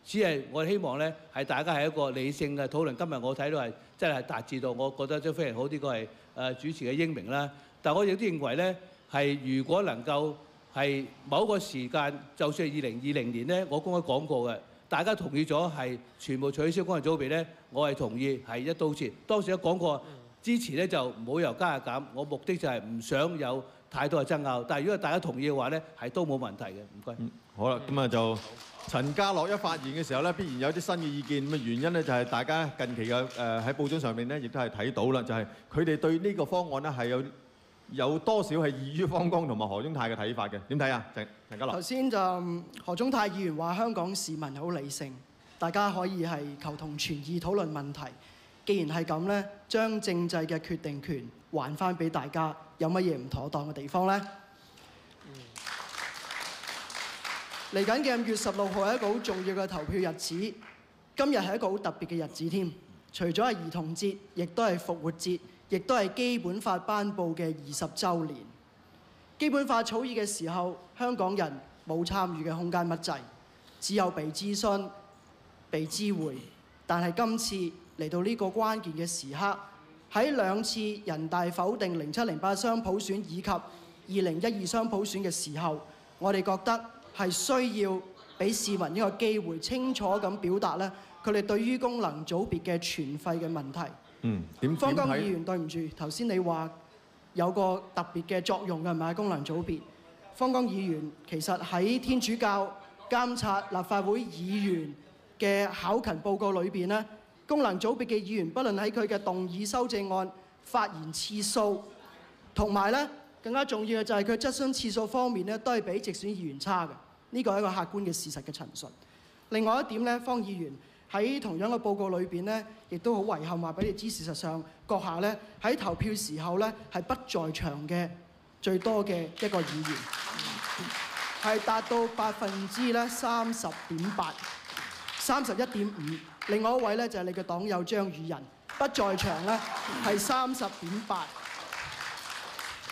只係我希望咧係大家係一個理性嘅討論。今日我睇到係真係達至到，我覺得都非常好。呢個係主持嘅英明啦。但我亦都認為咧係如果能夠係某個時間，就算係2020年咧，我公開講過嘅，大家同意咗係全部取消功能組別咧，我係同意係一刀切。當時都講過支持咧就唔好由加入減，我目的就係唔想有太多嘅爭拗。但係如果大家同意嘅話咧，係都冇問題嘅。唔該。好啦，咁啊就陳家樂一發言嘅時候咧，必然有啲新嘅意見。咁啊原因咧就係大家近期嘅喺報章上面咧，亦都係睇到啦，就係佢哋對呢個方案咧係有多少係異於方剛同埋何中泰嘅睇法嘅。點睇啊？陳家樂。頭先就何中泰議員話香港市民好理性，大家可以係求同存異討論問題。既然係咁呢，將政制嘅決定權還翻俾大家，有乜嘢唔妥當嘅地方呢？嚟緊嘅5月16號係一個好重要嘅投票日子，今日係一個好特別嘅日子添。除咗係兒童節，亦都係復活節，亦都係基本法頒布嘅20週年。基本法草擬嘅時候，香港人冇參與嘅空間乜滯，只有被諮詢、被知會。但係今次嚟到呢個關鍵嘅時刻，喺2次人大否定07、08雙普選以及2012雙普選嘅時候，我哋覺得係需要俾市民一個機會，清楚咁表達咧佢哋對於功能組別嘅全廢嘅問題。方剛議員，對唔住，頭先你話有個特別嘅作用嘅係咪功能組別？方剛議員其實喺天主教監察立法會議員嘅考勤報告裏邊咧，功能組別嘅議員，不論喺佢嘅動議修正案、發言次數，同埋咧更加重要嘅就係佢質詢次數方面咧，都係比直選議員差嘅。呢個係一個客觀嘅事實嘅陳述。另外一點咧，方議員喺同樣嘅報告裏邊咧，亦都好遺憾話俾你知，事實上閣下咧喺投票時候咧係不在場嘅最多嘅一個議員，係達到30.8%、31.5%。另外一位咧就係你嘅黨友張宇人，不在場咧係30.8%。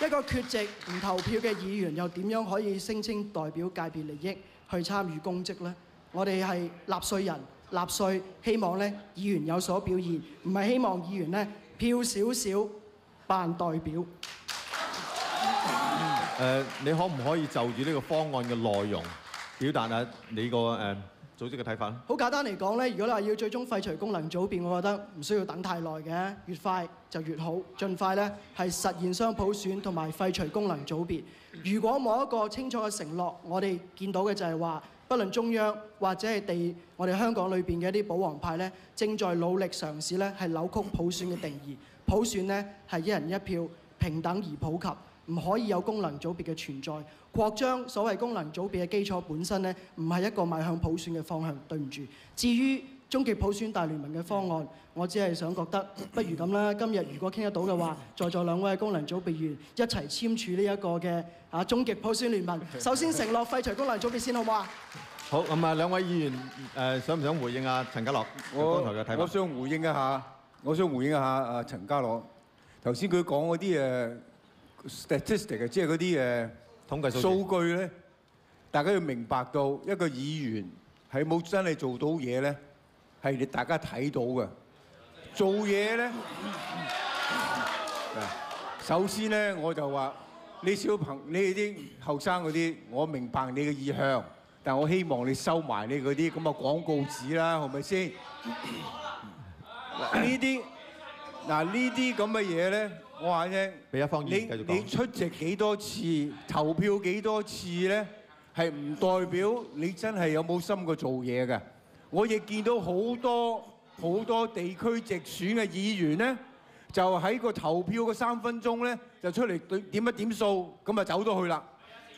一個缺席唔投票嘅議員，又點樣可以聲稱代表界別利益去參與公職呢？我哋係納稅人，納稅希望咧議員有所表現，唔係希望議員咧票少少扮代表。你可唔可以就住呢個方案嘅內容表達下你個組織嘅睇法咧？好簡單嚟講咧，如果你話要最終廢除功能組別，我覺得唔需要等太耐嘅，越快就越好。盡快咧係實現雙普選同埋廢除功能組別。如果冇一個清楚嘅承諾，我哋見到嘅就係話，不論中央或者係我哋香港裏邊嘅一啲保皇派咧，正在努力嘗試咧係扭曲普選嘅定義。普選咧係一人一票，平等而普及。唔可以有功能組別嘅存在，擴張所謂功能組別嘅基礎本身呢，唔係一個邁向普選嘅方向。對唔住。至於終極普選大聯盟嘅方案，我只係想覺得，不如咁啦。今日如果傾得到嘅話，在座2位功能組別議員一齊簽署呢一個嘅終極普選聯盟。首先承諾廢除功能組別先，好唔好啊？好，咁啊，2位議員想唔想回應啊？陳家樂剛才嘅睇法。我想回應一下陳家樂頭先佢講嗰啲statistic 即係嗰啲統計數據咧，大家要明白到一個議員係冇真係做到嘢咧，係你大家睇到嘅。做嘢咧，首先咧我就話你啲後生嗰啲，我明白你嘅意向，但我希望你收埋你嗰啲咁嘅廣告紙啦，係咪先？呢啲咁嘅嘢咧。我話啫，俾一方議員繼續講。你出席幾多次，投票幾多次咧，係唔代表你真係有冇心過做嘢嘅。我亦見到好多地區直選嘅議員咧，就喺個投票嘅3分鐘咧，就出嚟點一點數，咁就走咗去啦。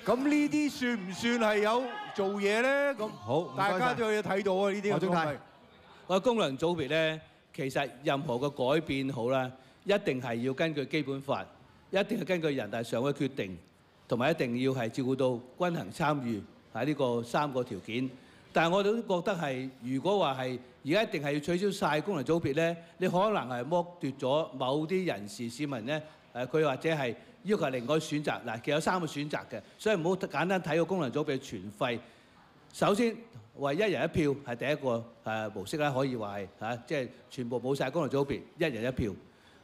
咁呢啲算唔算係有做嘢咧？咁好，大家都有睇到啊！呢啲何中泰，我功能組別咧，其實任何嘅改變好啦。一定係要根據基本法，一定係根據人大常委決定，同埋一定要係照顧到均衡參與喺呢個3個條件。但係我哋都覺得係，如果話係而家一定係要取消晒功能組別咧，你可能係剝奪咗某啲人士市民咧，佢或者係要求另外選擇。嗱，其實有3個選擇嘅，所以唔好簡單睇個功能組別全廢。首先為一人一票係第一個模式啦，可以話係即係全部冇晒功能組別，一人一票。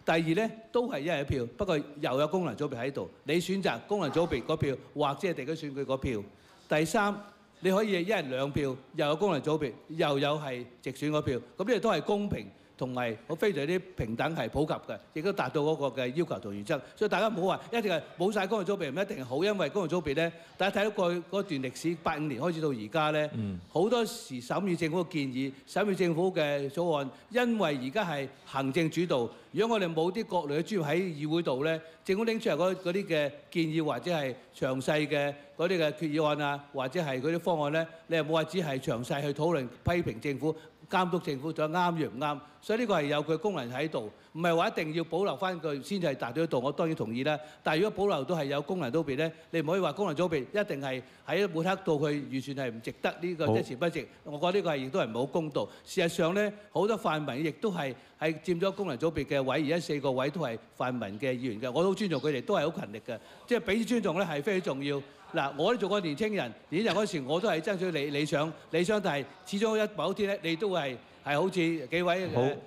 第二咧都係一人一票，不過又有功能組別喺度，你選擇功能組別嗰票，或者係地區選舉嗰票。第三，你可以一人兩票，又有功能組別，又有係直選嗰票，咁呢個都係公平同埋非常之平等係普及嘅，亦都達到嗰個嘅要求同原則。所以大家唔好話一定係冇晒功能組別唔一定係好，因為功能組別咧，大家睇到過去嗰段歷史85年開始到而家咧，好多時審議政府嘅建議、審議政府嘅草案，因為而家係行政主導。如果我哋冇啲各類嘅專業喺議會度咧，政府拎出嚟嗰啲嘅建議或者係詳細嘅嗰啲嘅決議案啊，或者係嗰啲方案咧，你又冇話只係詳細去討論批評政府、監督政府，仲有啱與唔啱。所以呢個係有佢功能喺度，唔係話一定要保留翻佢先至係達到得到。我當然同意啦。但係如果保留都係有功能組別咧，你唔可以話功能組別一定係喺抹黑到佢預算係唔值得呢個一錢不值。我覺得呢個係亦都係唔好公道。事實上咧，好多泛民亦都係佔咗功能組別嘅位，而家4個位都係泛民嘅議員嘅，我都尊重佢哋，都係好勤力嘅。即係彼此尊重咧係非常重要。嗱，我都做過年青人嗰時，我都係爭取理想，但係始終某天咧，你都係好似幾位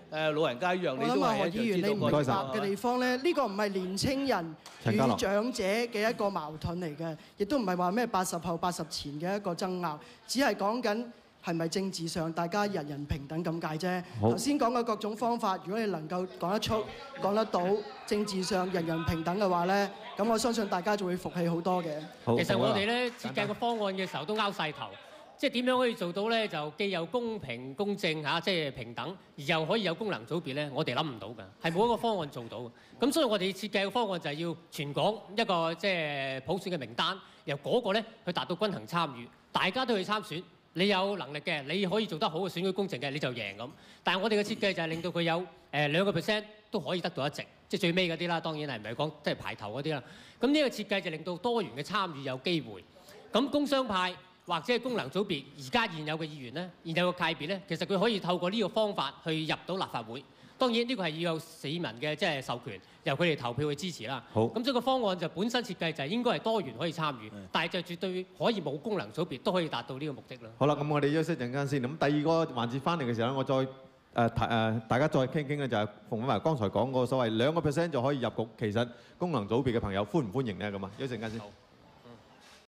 老人家一樣，你都係何議員，你唔明白嘅地方咧，呢個唔係年青人與長者嘅一個矛盾嚟嘅，亦都唔係話咩80後80前嘅一個爭拗，只係講緊係咪政治上大家人人平等咁解啫。頭先講嘅各種方法，如果你能夠講得出、講得到，政治上人人平等嘅話咧，咁我相信大家就會服氣好多嘅。其實我哋咧設計個方案嘅時候都拗晒頭。即係點樣可以做到咧？就既有公平公正嚇，即係平等，而又可以有功能組別咧。我哋諗唔到㗎，係冇一個方案做到嘅。咁所以我哋設計嘅方案就係要全港一個即係普選嘅名單，由嗰個咧去達到均衡參與，大家都去參選。你有能力嘅，你可以做得好嘅選舉公正嘅，你就贏咁。但係我哋嘅設計就係令到佢有2% 都可以得到一席，即係最尾嗰啲啦。當然係唔係講即係排頭嗰啲啦。咁呢個設計就令到多元嘅參與有機會。咁工商派或者係功能組別，而家現有嘅議員咧，現有嘅界別咧，其實佢可以透過呢個方法去入到立法會。當然呢個係要有市民嘅即係授權，由佢哋投票去支持啦。好。咁所以個方案就本身設計就係應該係多元可以參與，但係就絕對可以冇功能組別都可以達到呢個目的啦。好啦，咁我哋休息陣間先。咁第二個環節翻嚟嘅時候咧，我再大家再傾傾咧，就係馮偉華剛才講過所謂2% 就可以入局，其實功能組別嘅朋友歡唔歡迎咧咁啊？休息陣間先。